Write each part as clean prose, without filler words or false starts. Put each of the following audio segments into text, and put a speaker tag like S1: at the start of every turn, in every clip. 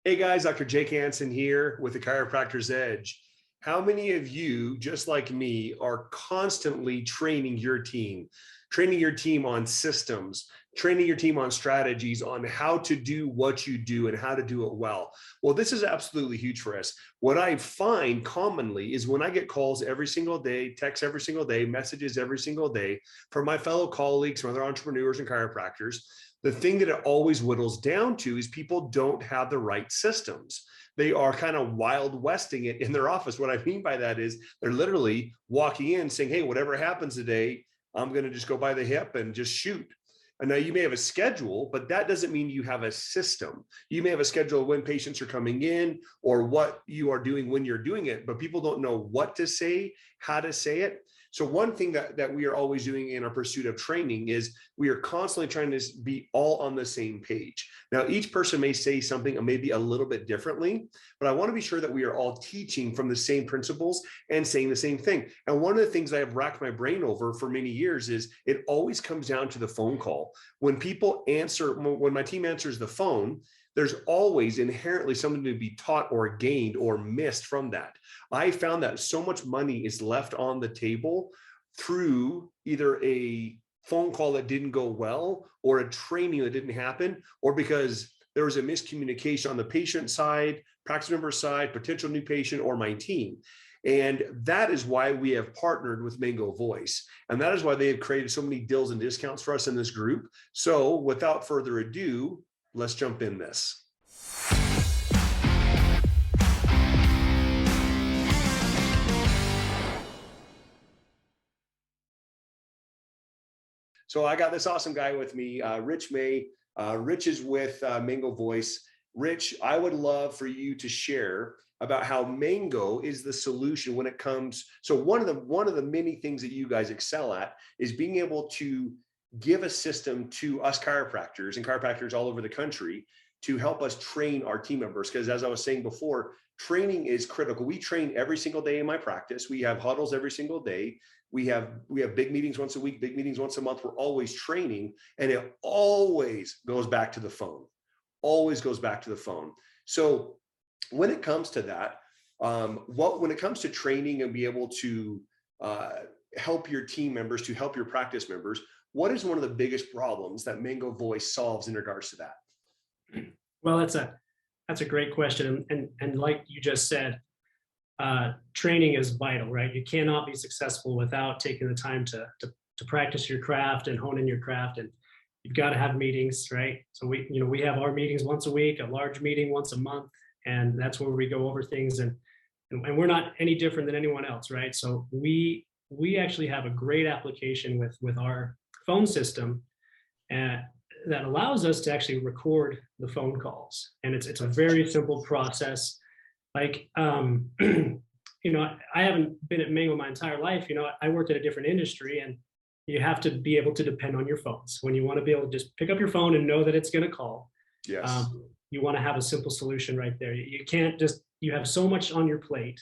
S1: Hey guys, Dr. Jake Hansen here with the Chiropractor's Edge. How many of you, just like me, are constantly training your team on systems, training your team on strategies, on how to do what you do and how to do it well? Well, this is absolutely huge for us. What I find commonly is when I get calls every single day, texts every single day, messages every single day from my fellow colleagues, from other entrepreneurs and chiropractors, the thing that it always whittles down to is people don't have the right systems. They are kind of wild westing it in their office. What I mean by that is they're literally walking in saying, hey, whatever happens today, I'm going to just go by the hip and just shoot. And now you may have a schedule, but that doesn't mean you have a system. You may have a schedule of when patients are coming in or what you are doing when you're doing it, but people don't know what to say, how to say it. So one thing that we are always doing in our pursuit of training is we are constantly trying to be all on the same page. Now, each person may say something maybe a little bit differently, but I want to be sure that we are all teaching from the same principles and saying the same thing. And one of the things I have racked my brain over for many years is it always comes down to the phone call. When people answer, when my team answers the phone, there's always inherently something to be taught or gained or missed from that. I found that so much money is left on the table through either a phone call that didn't go well or a training that didn't happen, or because there was a miscommunication on the patient side, practice member side, potential new patient, or my team. And that is why we have partnered with Mango Voice. And that is why they have created so many deals and discounts for us in this group. So without further ado, let's jump in this. So I got this awesome guy with me, Rich May. Rich is with Mango Voice. Rich, I would love for you to share about how Mango is the solution when it comes. So one of the many things that you guys excel at is being able to give a system to us chiropractors and chiropractors all over the country to help us train our team members. Because as I was saying before, training is critical. We train every single day in my practice. We have huddles every single day. We have big meetings once a week, big meetings once a month. We're always training, and it always goes back to the phone. Always goes back to the phone. So when it comes to that, when it comes to training and be able to help your team members, to help your practice members, what is one of the biggest problems that Mango Voice solves in regards to that?
S2: Well, that's a great question, and like you just said, training is vital, right? You cannot be successful without taking the time to practice your craft and hone in your craft, and you've got to have meetings, right? So we have our meetings once a week, a large meeting once a month, and that's where we go over things, and we're not any different than anyone else, right? So we actually have a great application with our phone system that allows us to actually record the phone calls, and it's a very simple process. Like, I haven't been at Mango my entire life. I worked at a different industry, and you have to be able to depend on your phones. When you want to be able to just pick up your phone and know that it's going to call,
S1: yes,
S2: you want to have a simple solution right there. You can't you have so much on your plate,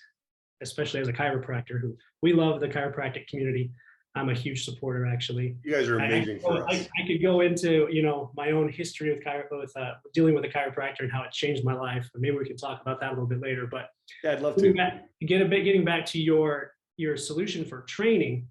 S2: especially as a chiropractor. Who we love the chiropractic community. I'm a huge supporter, actually.
S1: You guys are amazing for us.
S2: I could go into, my own history with dealing with a chiropractor and how it changed my life. Maybe we can talk about that a little bit later. But
S1: yeah, I'd love to.
S2: Getting back to your solution for training,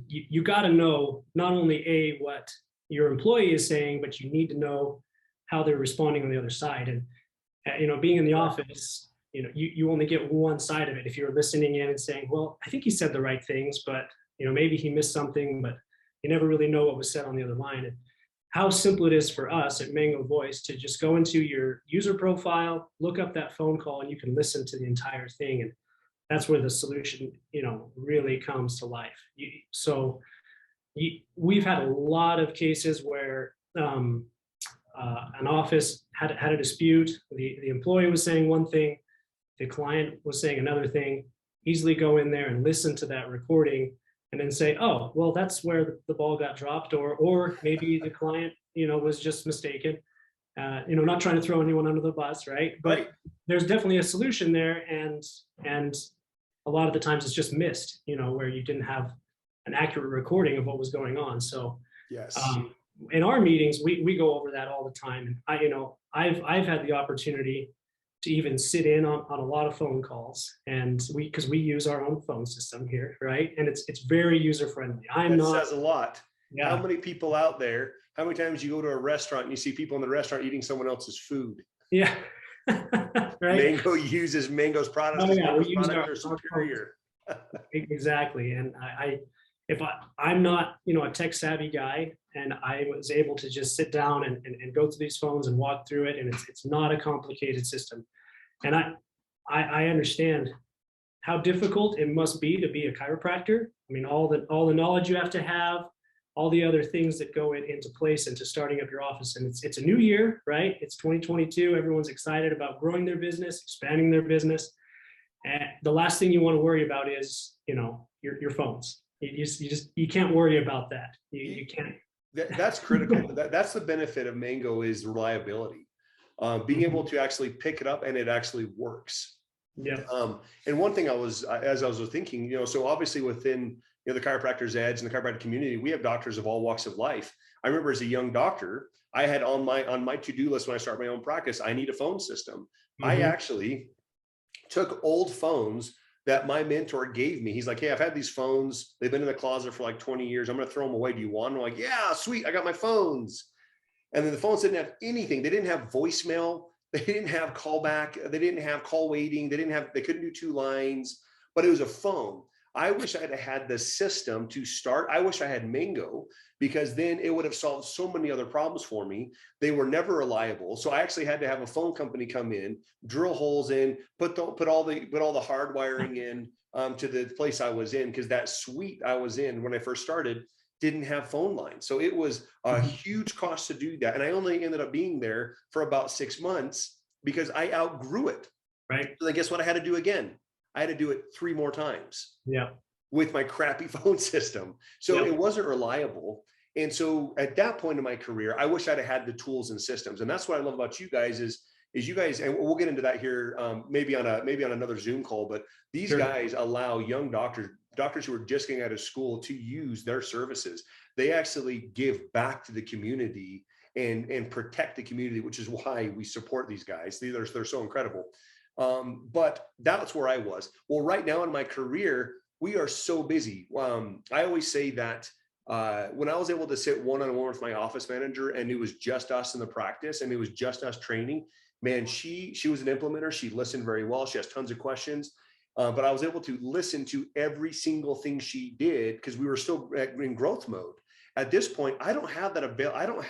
S2: you got to know not only what your employee is saying, but you need to know how they're responding on the other side. And being in the office, you only get one side of it. If you're listening in and saying, well, I think he said the right things, but maybe he missed something, but you never really know what was said on the other line. And how simple it is for us at Mango Voice to just go into your user profile, look up that phone call, and you can listen to the entire thing. And that's where the solution, really comes to life. We've had a lot of cases where an office had a dispute. The employee was saying one thing, the client was saying another thing. Easily go in there and listen to that recording, and then say, oh, well, that's where the ball got dropped, or maybe the client, was just mistaken. Not trying to throw anyone under the bus, right? But there's definitely a solution there, and a lot of the times it's just missed, where you didn't have an accurate recording of what was going on. So
S1: yes,
S2: in our meetings, we go over that all the time. And I've had the opportunity to even sit in on a lot of phone calls, and because we use our own phone system here, right? And it's very user friendly.
S1: That says a lot. How
S2: Yeah,
S1: many people out there, how many times you go to a restaurant and you see people in the restaurant eating someone else's food?
S2: yeah, right.
S1: Mango uses Mango's products
S2: Oh
S1: because
S2: yeah, we
S1: Mango's
S2: use
S1: products are
S2: our phones.
S1: superior.
S2: Exactly. And if I'm not, a tech savvy guy, and I was able to just sit down and go through these phones and walk through it, and it's not a complicated system. And I understand how difficult it must be to be a chiropractor. I mean, all the knowledge you have to have, all the other things that go into place into starting up your office. And it's a new year, right? It's 2022. Everyone's excited about growing their business, expanding their business. And the last thing you want to worry about is, your phones. You can't worry about that. You can't.
S1: That's critical. That's the benefit of Mango is reliability. Being able to actually pick it up and it actually works.
S2: Yeah.
S1: And one thing as I was thinking, so obviously within the Chiropractors Edge and the chiropractic community, we have doctors of all walks of life. I remember as a young doctor, I had on my to-do list when I start my own practice, I need a phone system. I actually took old phones that my mentor gave me. He's like, hey, I've had these phones. They've been in the closet for like 20 years. I'm going to throw them away. Do you want them? I'm like, yeah, sweet. I got my phones. And then the phones didn't have anything. They didn't have voicemail. They didn't have callback. They didn't have call waiting. They couldn't do 2 lines, but it was a phone. I wish I had had the system to start. I wish I had Mango, because then it would have solved so many other problems for me. They were never reliable. So I actually had to have a phone company come in, drill holes in, put all the hard wiring in to the place I was in, because that suite I was in when I first started didn't have phone lines. So it was a huge cost to do that. And I only ended up being there for about 6 months because I outgrew it.
S2: Right.
S1: So then guess what I had to do again? I had to do it 3 more times.
S2: Yeah.
S1: With my crappy phone system. So it wasn't reliable. And so at that point in my career, I wish I'd have had the tools and systems. And that's what I love about you guys is you guys, and we'll get into that here maybe on another Zoom call, but these guys allow young doctors who are just getting out of school to use their services. They actually give back to the community and protect the community, which is why we support these guys. They're so incredible. But that's where I was. Well, right now in my career, we are so busy. I always say that when I was able to sit one-on-one with my office manager and it was just us in the practice and it was just us training, man, she was an implementer. She listened very well. She has tons of questions. But I was able to listen to every single thing she did because we were still in growth mode. At this point, I don't have that I don't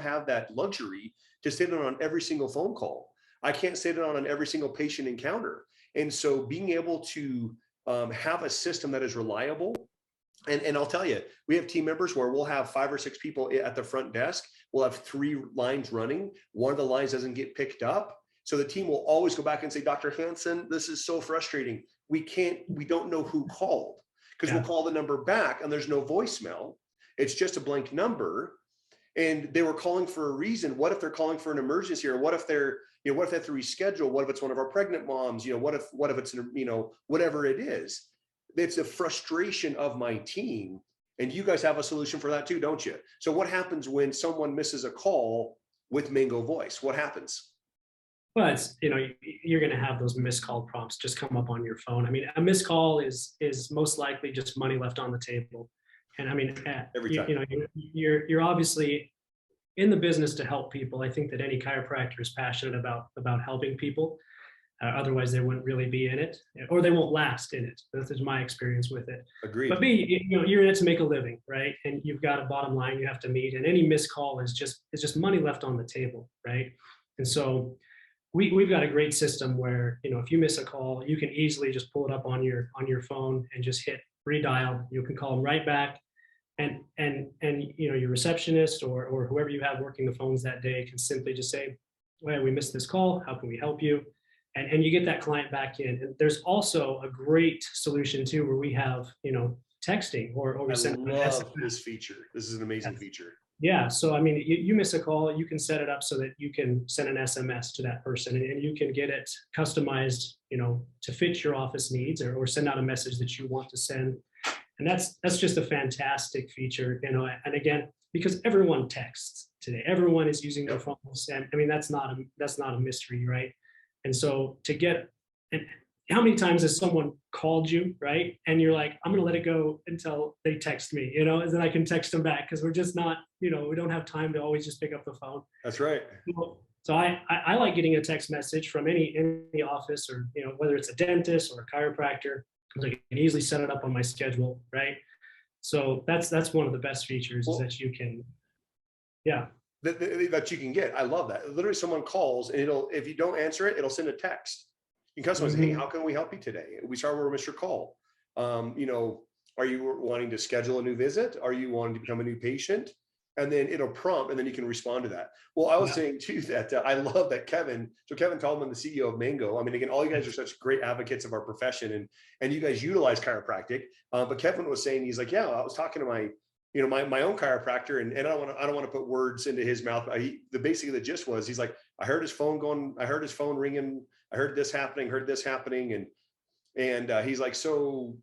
S1: have that luxury to sit in on every single phone call. I can't sit in on every single patient encounter. And so being able to have a system that is reliable. And I'll tell you, we have team members where we'll have 5 or 6 people at the front desk. We'll have 3 lines running. One of the lines doesn't get picked up. So the team will always go back and say, Dr. Hansen, this is so frustrating. We don't know who called because we'll call the number back and there's no voicemail. It's just a blank number. And they were calling for a reason. What if they're calling for an emergency, or what if they're, what if they have to reschedule? What if it's one of our pregnant moms? What if it's, whatever it is. It's a frustration of my team. And you guys have a solution for that too, don't you? So what happens when someone misses a call with Mango Voice? What happens?
S2: Well, it's, you're going to have those missed call prompts just come up on your phone. I mean, a missed call is most likely just money left on the table. And I mean,
S1: every time.
S2: You're obviously in the business to help people. I think that any chiropractor is passionate about helping people. Otherwise, they wouldn't really be in it, or they won't last in it. This is my experience with it.
S1: Agreed.
S2: But B, you're in it to make a living, right? And you've got a bottom line you have to meet. And any missed call is just money left on the table, right? And so we've got a great system where if you miss a call, you can easily just pull it up on your phone and just hit redial. You can call them right back, and your receptionist or whoever you have working the phones that day can simply just say, well, we missed this call. How can we help you? And you get that client back in. And there's also a great solution too, where we have, texting or we send
S1: I love this feature. This is an amazing feature.
S2: Yeah. So, I mean, you miss a call, you can set it up so that you can send an SMS to that person and you can get it customized, to fit your office needs or send out a message that you want to send. And that's just a fantastic feature, and again, because everyone texts today. Everyone is using their
S1: Yep.
S2: phones, and I mean that's not a mystery, right? And so to get, and how many times has someone called you, right? And you're like, I'm gonna let it go until they text me, and then I can text them back because we're just not, we don't have time to always just pick up the phone.
S1: That's right.
S2: So I like getting a text message from any office, or whether it's a dentist or a chiropractor, because I can easily set it up on my schedule, right? So that's one of the best features, is
S1: Well,
S2: that you can, yeah.
S1: that you can get. I love that. Literally, someone calls and if you don't answer it, it'll send a text. You can customize, hey,
S2: Mhm.
S1: how can we help you today? We saw where we missed your call. Are you wanting to schedule a new visit? Are you wanting to become a new patient? And then it'll prompt, and then you can respond to that. Well, I was
S2: Yeah.
S1: saying too that I love that Kevin Tallman, the CEO of Mango. I mean, again, all you guys are such great advocates of our profession, and you guys utilize chiropractic. But Kevin was saying, he's like, yeah, I was talking to my own chiropractor, and I don't want to put words into his mouth. But basically the gist was, he's like, I heard his phone ringing, I heard this happening, and he's like, so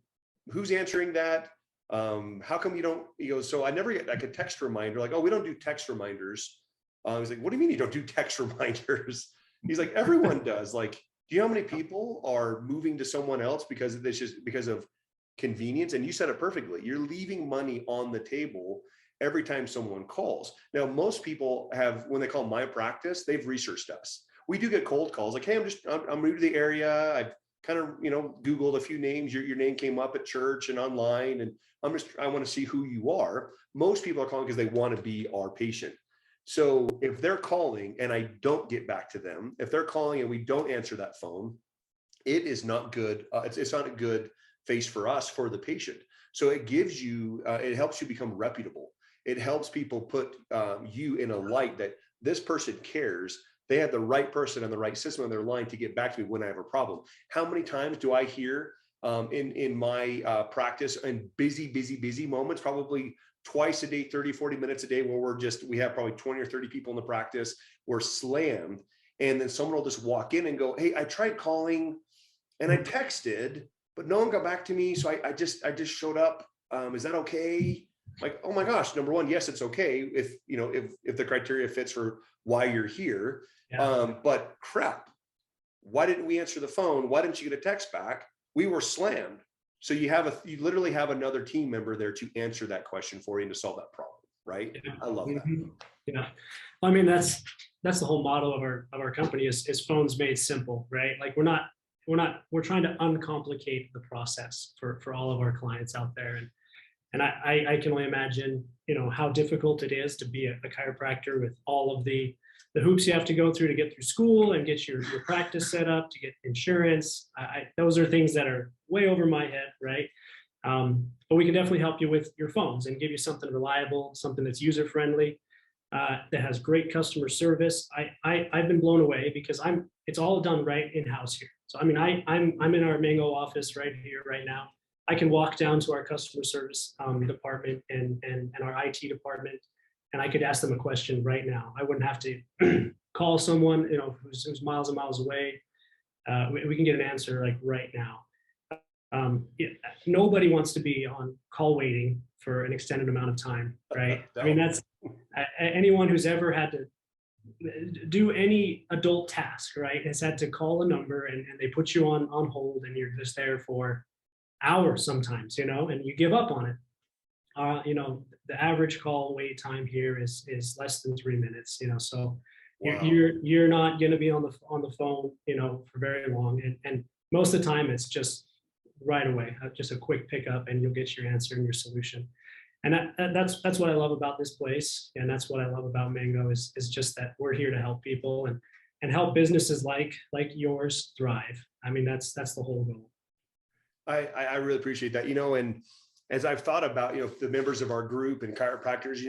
S1: who's answering that? How come you don't? He goes, so I never get like a text reminder. Like, oh, we don't do text reminders. He's like, what do you mean you don't do text reminders? He's like, everyone does. Like, do you know how many people are moving to someone else because of convenience? And you said it perfectly. You're leaving money on the table every time someone calls. Now, most people have, when they call my practice, they've researched us. We do get cold calls like, hey, I'm new to the area. I've kind of, Googled a few names. Your name came up at church and online, and I want to see who you are. Most people are calling because they want to be our patient. So if they're calling and I don't get back to them, if they're calling and we don't answer that phone, it is not good. It's not a good face for us, for the patient. So it gives you, it helps you become reputable. It helps people put you in a light that this person cares. They have the right person and the right system on their line to get back to me when I have a problem. How many times do I hear in my practice, in busy moments, probably twice a day, 30, 40 minutes a day, where we have probably 20 or 30 people in the practice, we're slammed. And then someone will just walk in and go, hey, I tried calling and I texted, but no one got back to me. So I just showed up. Is that okay? Like, oh my gosh, number one, yes, it's okay if the criteria fits for why you're here.
S2: Yeah.
S1: But crap, why didn't we answer the phone? Why didn't you get a text back? We were slammed. So you literally have another team member there to answer that question for you and to solve that problem, right?
S2: Yeah.
S1: I love that.
S2: Mhm. Yeah. I mean, that's the whole model of our company, is phones made simple, right? Like we're trying to uncomplicate the process for all of our clients out there. And I can only imagine, how difficult it is to be a chiropractor, with all of the hoops you have to go through to get through school and get your practice set up, to get insurance. Those are things that are way over my head, right? But we can definitely help you with your phones and give you something reliable, something that's user friendly, that has great customer service. I've been blown away because it's all done right in house here. So I mean, I'm in our Mango office right here right now. I can walk down to our customer service department and our IT department, and I could ask them a question right now. I wouldn't have to call someone, who's miles and miles away. We can get an answer like right now. Nobody wants to be on call waiting for an extended amount of time, right? I mean, that's anyone who's ever had to do any adult task, right, has had to call a number, and they put you on hold, and you're just there for hours sometimes, and you give up on it. The average call wait time here is less than 3 minutes, so
S1: Wow.
S2: you're not going to be on the phone, for very long, and most of the time it's just right away, just a quick pickup, and you'll get your answer and your solution. And that's what I love about this place, and that's what I love about Mango, is just that we're here to help people and help businesses like yours thrive. I mean, that's the whole goal.
S1: I really appreciate that. And as I've thought about, the members of our group and chiropractors,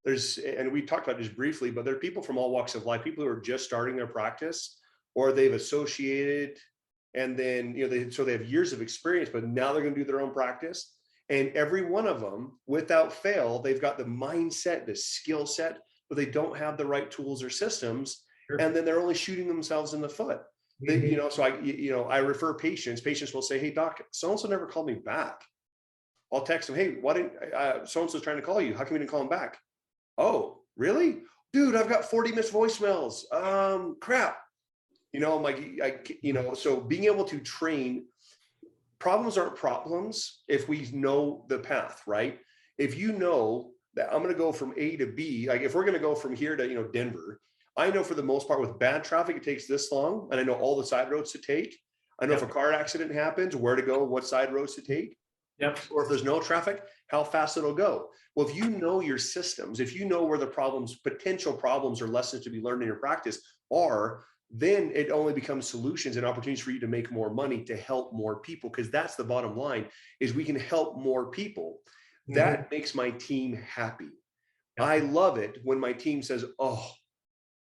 S1: there's, and we talked about this briefly, but there are people from all walks of life, people who are just starting their practice, or they've associated, and then, they have years of experience, but now they're going to do their own practice. And every one of them, without fail, they've got the mindset, the skill set, but they don't have the right tools or systems.
S2: Sure.
S1: And then they're only shooting themselves in the foot. So I refer patients will say, hey, doc, so-and-so never called me back. I'll text them, hey, why didn't so-and-so's trying to call you? How come you didn't call him back? Oh, really? Dude, I've got 40 missed voicemails. Crap. I'm like, so being able to train, problems aren't problems if we know the path, right? If you know that I'm going to go from A to B, like if we're going to go from here to, Denver, I know for the most part with bad traffic, it takes this long. And I know all the side roads to take. I know if a
S2: Yep.
S1: car accident happens, where to go, what side roads to take,
S2: Yep.
S1: or if there's no traffic, how fast it'll go. Well, if you know your systems, if you know where the problems, potential problems or lessons to be learned in your practice are, then it only becomes solutions and opportunities for you to make more money to help more people. Because that's the bottom line, is we can help more people.
S2: Mhm.
S1: That makes my team happy.
S2: Yep.
S1: I love it when my team says, oh,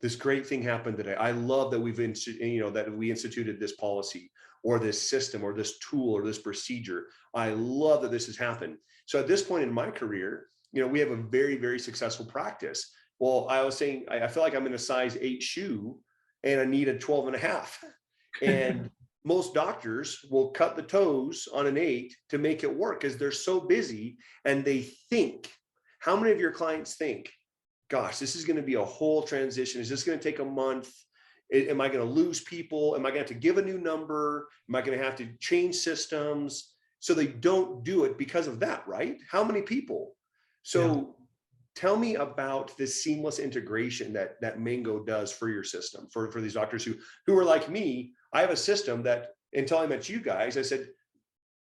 S1: this great thing happened today. I love that that we instituted this policy or this system or this tool or this procedure. I love that this has happened. So at this point in my career, we have a very, very successful practice. Well, I was saying, I feel like I'm in a size 8 shoe and I need a 12 and a half. And most doctors will cut the toes on an 8 to make it work because they're so busy and they think. How many of your clients think, gosh, this is going to be a whole transition? Is this going to take a month? Am I going to lose people? Am I going to have to give a new number? Am I going to have to change systems? So they don't do it because of that, right? How many people?
S2: Yeah.
S1: So tell me about this seamless integration that Mango does for your system, for these doctors who are like me. I have a system that until I met you guys, I said,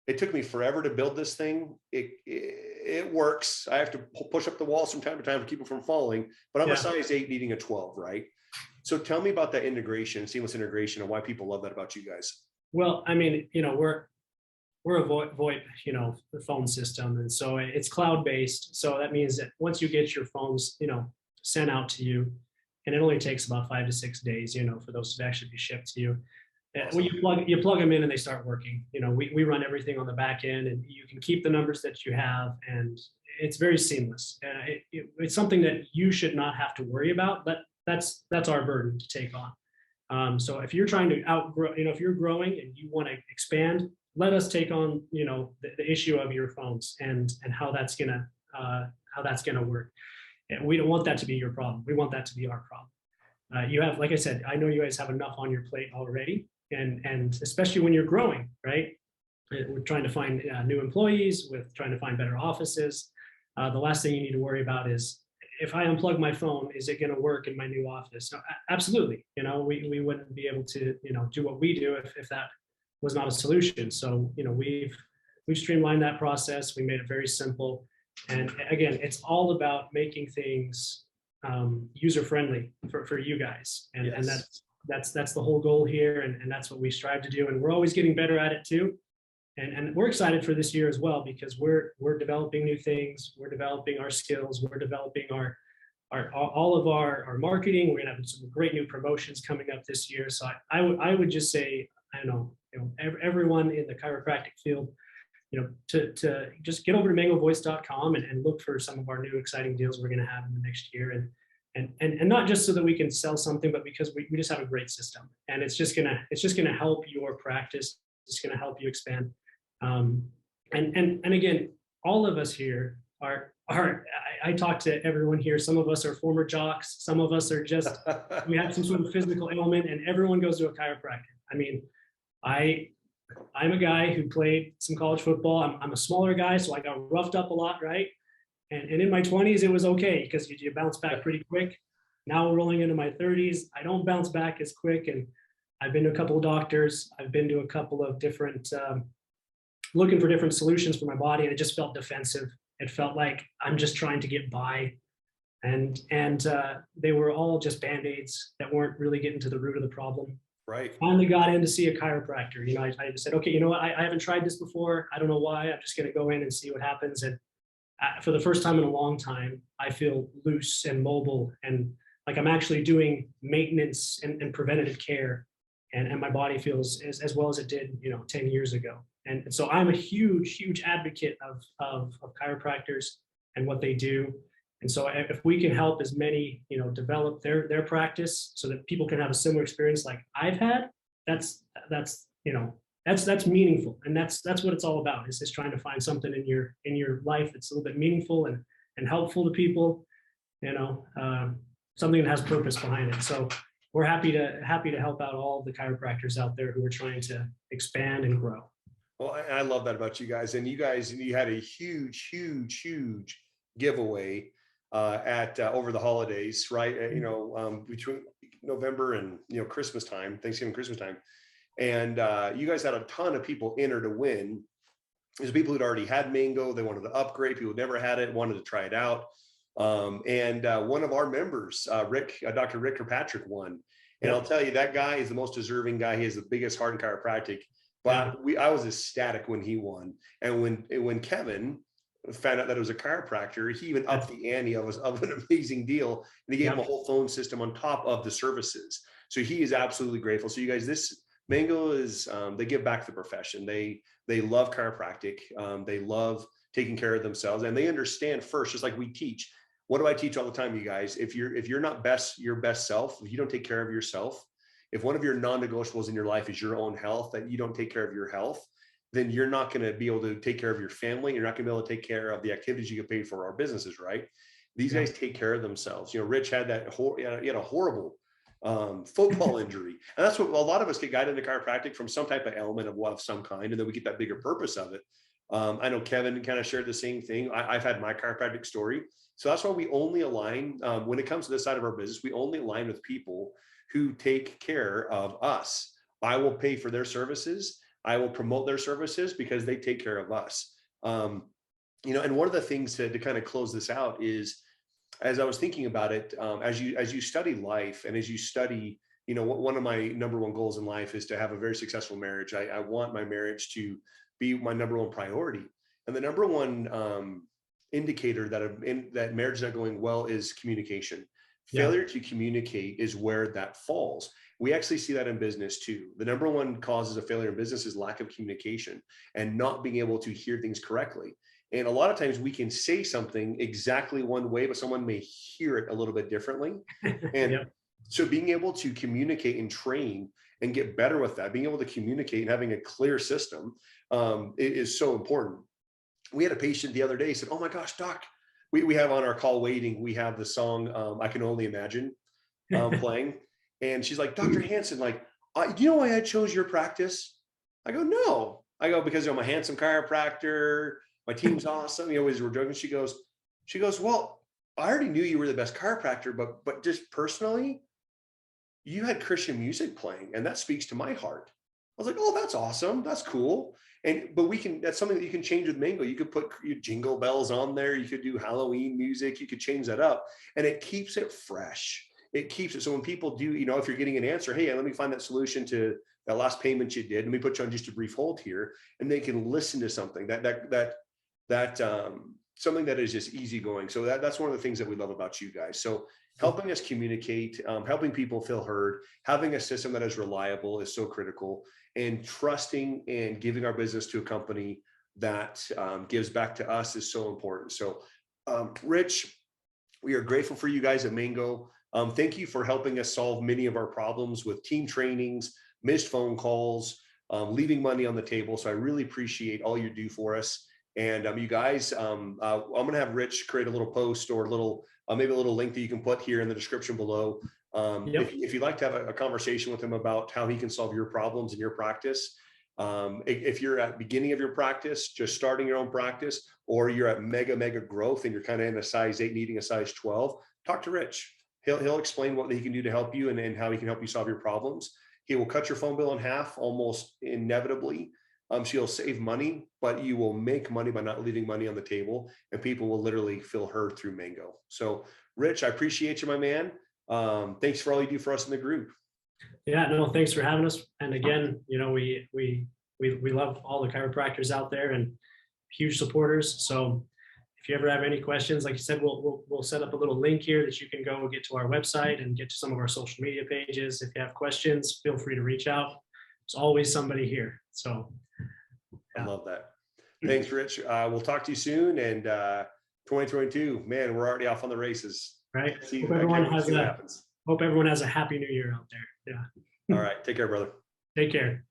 S1: it took me forever to build this thing. It works. I have to push up the walls from time to time to keep it from falling, but I'm a
S2: Yeah.
S1: size 8 needing a 12, right? So tell me about that integration, seamless integration, and why people love that about you guys.
S2: Well, I mean, we're a VoIP, the phone system, and so it's cloud based. So that means that once you get your phones, sent out to you, and it only takes about 5 to 6 days, for those to actually be shipped to you. When
S1: Awesome.
S2: you plug them in and they start working. We run everything on the back end, and you can keep the numbers that you have, and it's very seamless. It's something that you should not have to worry about, but that's our burden to take on. So if you're trying to outgrow, if you're growing and you want to expand, let us take on, the issue of your phones and how that's gonna work. And we don't want that to be your problem. We want that to be our problem. You have, like I said, I know you guys have enough on your plate already, and especially when you're growing, right? We're trying to find new employees, with trying to find better offices. The last thing you need to worry about is, if I unplug my phone, is it going to work in my new office? No, absolutely. We wouldn't be able to, do what we do if that was not a solution. So, we've streamlined that process. We made it very simple. And again, it's all about making things user friendly for you guys. And
S1: Yes.
S2: that's the whole goal here. And that's what we strive to do. And we're always getting better at it too. And we're excited for this year as well, because we're developing new things. We're developing our skills. We're developing all of our marketing. We're gonna have some great new promotions coming up this year. So I would just say, I don't know, everyone in the chiropractic field, to just get over to mangovoice.com and look for some of our new exciting deals we're going to have in the next year. And not just so that we can sell something, but because we just have a great system, and it's just gonna help your practice. It's gonna help you expand. And again, all of us here I talk to everyone here. Some of us are former jocks. Some of us are just, we have some sort of physical ailment, and everyone goes to a chiropractor. I mean, I'm a guy who played some college football. I'm a smaller guy, so I got roughed up a lot, right? And in my 20s, it was okay because you bounce back pretty quick. Now rolling into my 30s, I don't bounce back as quick. And I've been to a couple of doctors. I've been to a couple of different, looking for different solutions for my body, and it just felt defensive. It felt like I'm just trying to get by. And they were all just band-aids that weren't really getting to the root of the problem.
S1: Right.
S2: Finally got in to see a chiropractor. I said, okay, you know what? I haven't tried this before. I don't know why. I'm just going to go in and see what happens. And for the first time in a long time, I feel loose and mobile, and like I'm actually doing maintenance and preventative care. And my body feels as well as it did, 10 years ago. And so I'm a huge, huge advocate of chiropractors and what they do. And so if we can help as many, develop their practice so that people can have a similar experience like I've had, that's meaningful. And that's what it's all about, is just trying to find something in your life that's a little bit meaningful and helpful to people. something that has purpose behind it. So we're happy to help out all of the chiropractors out there who are trying to expand and grow.
S1: Well, I love that about you guys. And you had a huge giveaway at over the holidays, right? Between November and Christmas time, Thanksgiving, Christmas time, and you guys had a ton of people enter to win. There's people who'd already had Mango, they wanted to upgrade. People who'd never had it wanted to try it out. And one of our members, Dr. Rick Kirkpatrick, won. And I'll tell you, that guy is the most deserving guy. He has the biggest heart in chiropractic. But I was ecstatic when he won. And when Kevin found out that it was a chiropractor, he even upped the ante of an amazing deal. And he gave him a whole phone system on top of the services. So he is absolutely grateful. So you guys, this Mango is, they give back to the profession. They love chiropractic. They love taking care of themselves, and they understand first, just like we teach. What do I teach all the time, you guys? If you're not your best self, if you don't take care of yourself, if one of your non-negotiables in your life is your own health, that you don't take care of your health, then you're not going to be able to take care of your family. You're not going to be able to take care of the activities you get paid for, our businesses, right? These guys take care of themselves. Rich had he had a horrible football injury. And that's what a lot of us get guided into chiropractic, from some type of ailment of some kind. And then we get that bigger purpose of it. I know Kevin kind of shared the same thing. I've had my chiropractic story. So that's why we only align, when it comes to this side of our business, we only align with people who take care of us. I will pay for their services. I will promote their services because they take care of us. And one of the things to kind of close this out is, as I was thinking about it, as you study life, and as you study, one of my number one goals in life is to have a very successful marriage. I want my marriage to be my number one priority. And the number one indicator that marriage is not going well is communication. Failure to communicate is where that falls. We actually see that in business too. The number one causes of failure in business is lack of communication and not being able to hear things correctly. And a lot of times we can say something exactly one way, but someone may hear it a little bit differently. And so being able to communicate and train and get better with that, being able to communicate and having a clear system is so important. We had a patient the other day said, "Oh my gosh, doc, we have on our call waiting, we have the song I Can Only Imagine playing." And she's like, "Dr. Hanson, do you know why I chose your practice?" I go, "No." I go, "Because I'm a handsome chiropractor. My team's awesome." As we're joking, she goes, "Well, I already knew you were the best chiropractor, but just personally, you had Christian music playing, and that speaks to my heart." I was like, "Oh, that's awesome. That's cool." But that's something that you can change with Mango. You could put your jingle bells on there. You could do Halloween music. You could change that up, and it keeps it fresh. It keeps it. So when people do, if you're getting an answer, "Hey, let me find that solution to that last payment you did. Let me put you on just a brief hold here," and they can listen to something that something that is just easygoing. So that's one of the things that we love about you guys. So helping us communicate, helping people feel heard, having a system that is reliable is so critical, and trusting and giving our business to a company that gives back to us is so important. So Rich, we are grateful for you guys at Mango. Thank you for helping us solve many of our problems with team trainings, missed phone calls, leaving money on the table. So I really appreciate all you do for us. And you guys, I'm going to have Rich create a little post or maybe a little link that you can put here in the description below. If you'd like to have a conversation with him about how he can solve your problems in your practice, if you're at the beginning of your practice, just starting your own practice, or you're at mega growth and you're kind of in a size 8 needing a size 12, talk to Rich. He'll explain what he can do to help you and how he can help you solve your problems. He will cut your phone bill in half almost inevitably. So you'll save money, but you will make money by not leaving money on the table, and people will literally feel heard through Mango. So Rich, I appreciate you, my man. Thanks for all you do for us in the group.
S2: Yeah, no, thanks for having us. And again, we love all the chiropractors out there and huge supporters. So if you ever have any questions, like you said, we'll set up a little link here that you can go get to our website and get to some of our social media pages. If you have questions, feel free to reach out. There's always somebody here. So
S1: I love that. Thanks, Rich. We'll talk to you soon. And 2022, man, we're already off on the races.
S2: Right.
S1: Hope everyone has
S2: a happy new year out there. Yeah.
S1: All right. Take care, brother.
S2: Take care.